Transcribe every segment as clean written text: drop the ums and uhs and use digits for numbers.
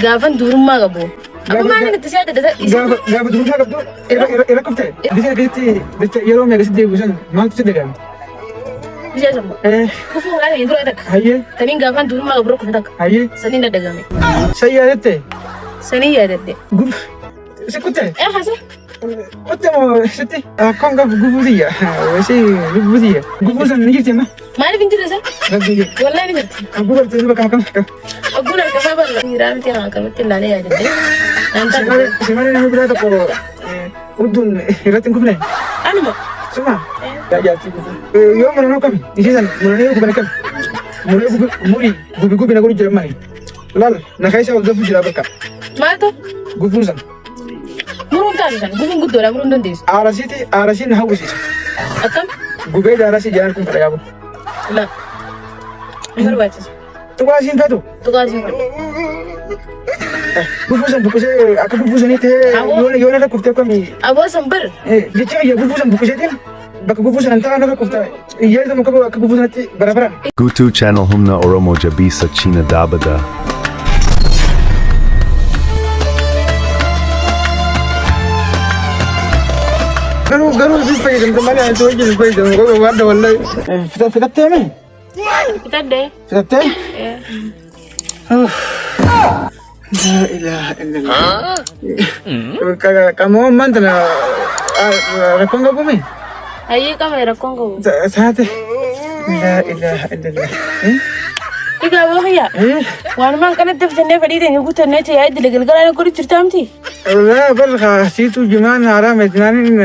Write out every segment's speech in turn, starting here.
Gaafan durummaa qabu. Amma maaliin itti siyaada gaafa durummaa qabdu irra kufte biyya keessatti yeroo meeqatti deebisan maaltu si dhagahame? Biyya sammuu. Kufuu waan hin dura takka. Hayyee. Taniin gaafan durummaa qabu kufu takka. Hayyee. Saniin dhagahame. San yaadatte? Sanii yaadatte. Si kutte? Hasa. Kutte moo sitti? Akkoon gaafa gufuutiyya. Wasi gufuutiyya. Gufuusan ni jirti amma? Maaliif hin jirre san? Rabbi. Wallahi ni jirti. Abbuu bartee duba kam. Abbuun harkafaa bal'aa. Raamtii nama qabatti ilaalee yaadatte. Simalee nama biraa tokko udduun irratti hin kufne? Anuma. Suma? Yaadaatti gufu. Yoo muranoo kami? Isiisan muranee gubane kami? Murii gubi na godhu jedhamani. Laal na keessa wal gafu jira bakka. Maaltu? Gufuusan. Muruun taasisan. Gufuun guddoodha muruun dandeessu. Aarasiin hawwisiisa. Akkam? Gubee jaarasii jaan kun fedha yaabu. La. Hin barbaachisu. Tuqaasiin fetu. Tuqaasiin fetu. Gufuusan buqqisee akka gufuusanii ta'ee yoo narra kuftee akkami. Aboo san bar. Jecha iyya gufuusan buqqiseetiin bakka gufuusan an ta'an narra kuftaa iyyaatamu qaba akka gufuusanatti barabaraan. Guutuu channel humna Oromoo Jabeessa China Dabada. Garuu si fayyadamte malee anti wajjin fayyadamu qofa waadda wallahi. Fitattee mee? Fitadde. Fitattee? La ilaha illallah. Qamoon maanta rakkoon qabu mee? Hayyee qaba rakkoon qabu. Saate. La ilaha illallah. Egaa booyya. Waanuma kanatti fitannee fadhiite ni guuttannee ta'ee yaa'ii dile galgalaan godhu jirtaamti. La balqa siitu jimaan haaraam etnaanin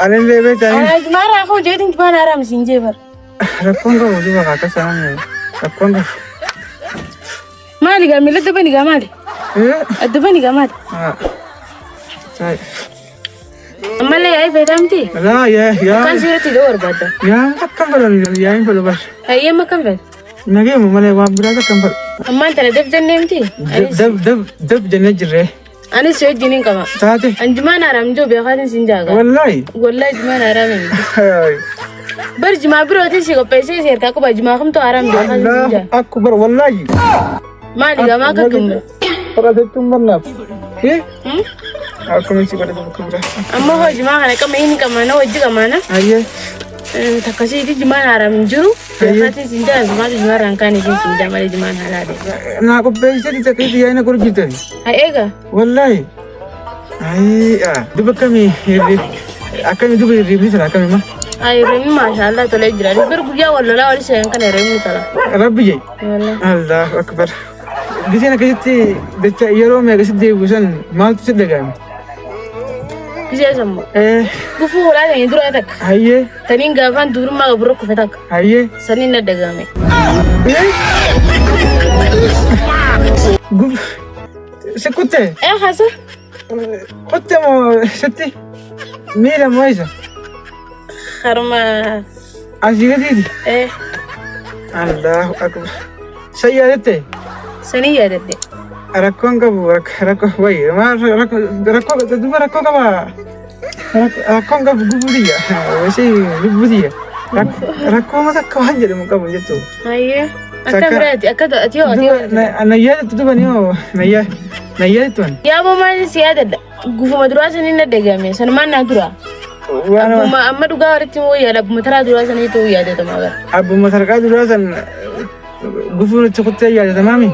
anillee beekanii. Jimaan raafuu jeetiin jimaan haaraam siin jeefar. Rakkoon qabu duuba akka sanaan rakkoon qabu. Maali gaa miila adda bani gaa maali? Adda bani gaa maali? Ammallee yaa'ii fayyadamti? Laa yaa. Kan siirratti dhoo barbaadda? Yaa akkam fedhan yaa'iin fedhu bar. Hayyee makkam fedha? Nageemu malee waan biraa akkam fedhu. Ammaan tana daf jennee miti? Daf jennee jirree. Anis si wajjin hin qaba. Taate. An jimaan haaraam ijoo beekaatiin siin jaaga. Wallahi. Wallahi jimaan haaraam hin bar jimaa birootiin si qopheessee si harkaa qaba jimaa kamtu haaraam beekaatiin siin jaaga. Akku bar wallahi. Maali gamaa akka gumna? Fudhateettuun barnaaf. Akkuma si godhatu bakka biraa. Amma hoo jimaa kana qama inni qamaana wajji qamaana. Hayyee. Takkasiiti jimaan haaraam hin jiru. Beekaatiin siin jaaga jimaatu jimaa raankaan isiin siin jaaga malee jimaan haalaadhe. Naa qopheessee takkiitti yaa'ina godhu jirtani. Haa eega. Wallahi. Duba akkamii akkamii duba hirriibni sana akkamii ma? Hirriibni maashaallah tolee jira. Bar guyyaa wal lolaa wal isheen kana hirriibni tola. Rabbi jee. Allahu akbar. Giseen akkasitti dacha yeroo meeqasitti deebisan maaltu si dhagahame? Giseen sammuu. Gufuu hoolaa ta'e dura takka. Hayyee. Taniin gaafaan durummaa qabu irra kufe takka. Hayyee. Saniin na dhagahame. Si kutte? Hasa. Kutte moo sitti? Miila moo isa? Harma. Asii gadiiti? Allahu akbar. San yaadatte? Sanii yaadatte. Rakkoon qabu rakkoo wayii duba rakkoo qaba. Rakkoon qabu gufuutiyya. Wasi lubbuutiyya. Rakkoo mata akka waan jedhamu qabu jettu. Hayyee. Akka biraati akka ati yoo ati yoo. Na yaadatu duba ni yoo na yaadatu an. Yaaboo maali si yaadadha? Gufuma duraa sanii na dhagahame sanumaan naa dura. Abbuma amma dhugaa walitti moo yaada abbuma taraa duraa sanii ta'uu yaadatamaa bara. Abbuma sarkaa duraa san gufuun itti kuttee yaadatamaa.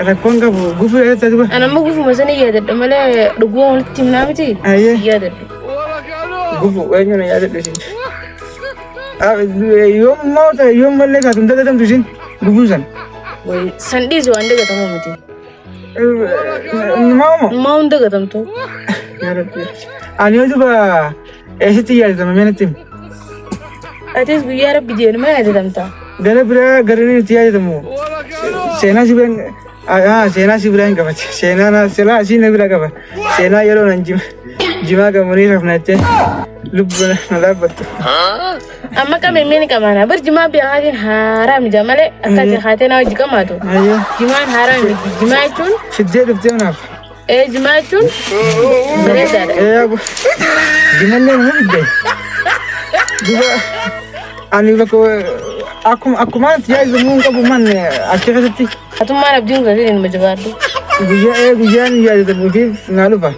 Rakkoon qabu gufuu yaadata duba. An amma gufuma sanii yaadadha malee dhuguma walitti himnaa miti. Yaadadha. Gufuu eenyu na yaadadha isin. Yoom mallee taatu hin dagatamtu isin gufuun san. San dhiisu waan dagatamu miti. Maama. Maa hin dagatamtu. Ani yoo duba eessitti yaadatamu meenatti himi. Atis guyyaa rabbi jeenuma yaadatamta. Gara biraa garanii itti yaadatamu. Seenaa si biraan seenaa si biraan qabate. Seenaa asii na bira qaba. Seenaa yeroo nan jimaa gamanii rafnattee lubbu na dhaabbattu. Amma qabeemeen qamaana bar jimaa beekaatiin haaraam ija malee akka ati haatee na wajji qamaatu. Jimaan haaraam miti. Jimaa jechuun. Fiddee dhuftee naaf. Jimaa jechuun. Bareedaadha. Jimallee nama fiddee. Duba ani bakka akkuma yaadamu qabu man achi keessatti. Atummaan abdiin guddatee nama jabaadhu. guyyaan yaadatamuutiif naa dhufa.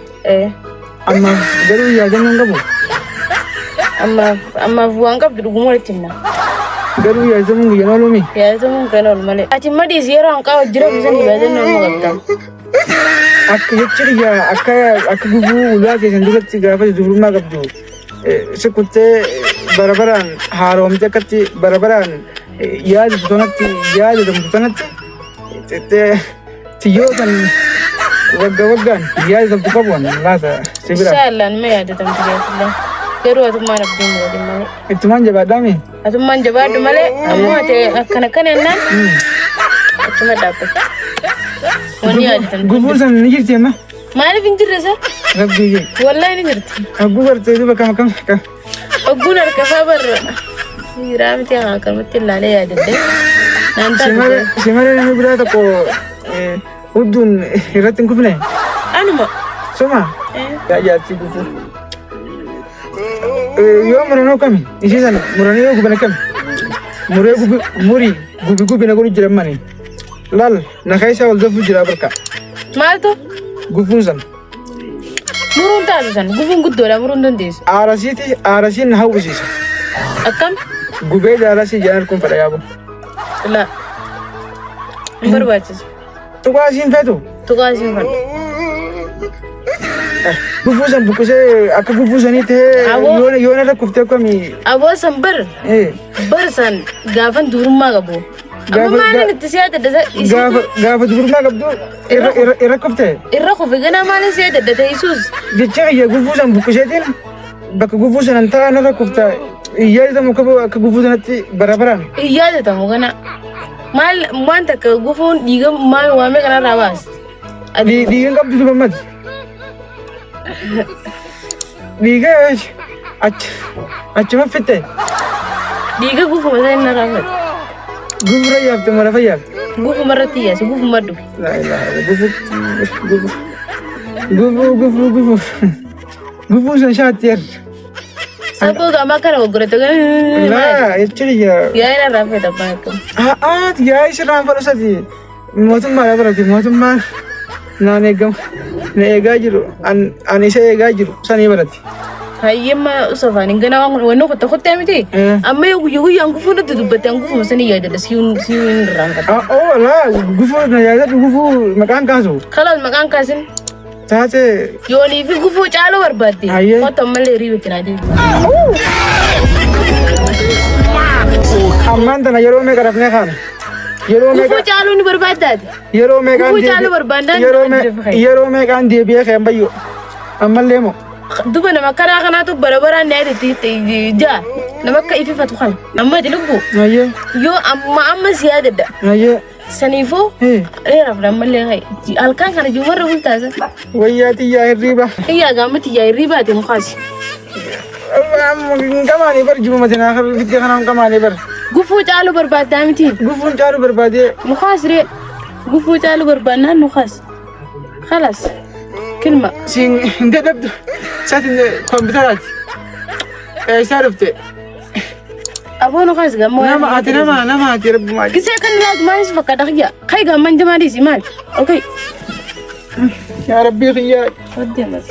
Amma garuu yaadannoo hin qabu. Ammaaf waan qabdu dhuguma walitti himna. Garuu yaadatamuun guyyaan oolumi. Yaadatamuun kan oolu malee. Ati madiis yeroo hanqaa jira bisanii yaadannoo hin qabda. Akka jechuudha akka gufuu ulaa keessan duratti gaafa durummaa qabdu sikuttee barabaraan haaromte akkatti barabaraan yaadatamu sanatti tiyyootan waggaan yaadatamtu qabu laata sibira. Shaallaan ma yaadatamtu keessillee garuu atummaan abdiin waliin malee. Ittumaan jabaadhaami. Atummaan jabaadhu malee ammoo ati akkana jennaan achuma dhaabbata. Wanni yaadatamtu. Gufuun san ni jirti amma. Maaliif hin jirre isa? Rabbii. Wallahi ni jirti. Agguu gartee duuba kam. Agguun harkafaa barra. Siiraa miti akkamatti ilaalee yaadadde. Simaree namni biraa tokko hudduun irratti hin kufne. Anuma. Soma. Yaadatti gufu. Yoo muranoo kami ishee sana muranii yoo gubana kami murii gubi na godhu jiran mani. Lal na kaisa wal dafu jira barka. Maaltu? Gufuun sana. Muruun taatu sana gufuun guddoodha muruun dandeessu. Aarasiin na hawwisiisa. Akkam? Gubee jaalasii jaalar kun fedha yaaboo. La. Hin barbaachisu. Tuqaasiin feetu. Tuqaasiin fedha. Gufuu san buqqisee akka gufuu sanii ta'ee yoona rakkuftee akkamii. Aboo san bar san gaafan durummaa qabu. Amma maalin itti siyaadadda gaafa durummaa qabdu irra kuftee. Irra kufe ganaa maalin siyaadadda ta'isuus. Jecha iyya gufuu san buqqiseetiin bakka gufuu sanan ta'an irra kuftaa yaadatamu akka gufuu sanatti barabaraan. Yaadatamu kana maal wanta akka gufuun dhiiga maal waamee kanarraa baasti. Dhiigan qabdu dubammati. Dhiiga achuma fitte. Dhiiga gufuma isaa inni raafate. Gufura yaafte mara fayyaafte. Gufuma irratti yaase gufuma dhufe. Gufuu san shaatteer. Saboo gaamaa kana gurgurate laa jechuudha. Yaa'ina raafate abbaan akkam. Yaa'ii sirraan fadhusati mootummaa birati mootummaan naan eegamu na eegaa jiru ani isa eegaa jiru sanii barati. Hayyemma usafaan hin ganaa waan kottee miti. Amma guyyaan gufuu natti dubbate an gufuma sanii yaadadha si'uun irraan qaba. Laa gufuu na yaadadhu gufuu maqaan kaasu. Kalaas maqaan kaasin. Taate. Yoonii fi gufuu caaluu barbaadde. Kottu ammallee riibetti naa deemu. Ammaan tana yeroo meeqa rafnee kaane. Gufuu caaluu ni barbaaddaati. Yeroo meeqaan deebi'ee ka'an bayyoo. Ammallee moo. Duba nama kanaatu barabaraan na yaadatti jaa nama akka ififatu kana. Amma ati lubbu. Yoo amma si yaadadda. Saniifuu dheeraaf ammallee ka'e halkan kana juumarra bultaasa. Wayyaa xiyyaa hirriiba. Xiyyaa gaama xiyyaa hirriibaati mukaasi. Kamaanii bar jibuma sinaa fittee kanaan kamaanii bar. Gufuu caaluu barbaaddaa miti. Gufuun caaluu barbaadee. Mukaas ree gufuu caaluu barbaadnaan mukaas. Khalas. Kilma. Siin hin dadhabdu. Saatiin koompitaraati. Isaa dhufte. Aboon mukaas gammoo. Nama ati rabbumaa. Gisee kan laatu maalis fakkaata xiyyaa. Kay gamman jamaadhiisi maal? Okay. Yaa rabbii xiyyaa. Waddeemas.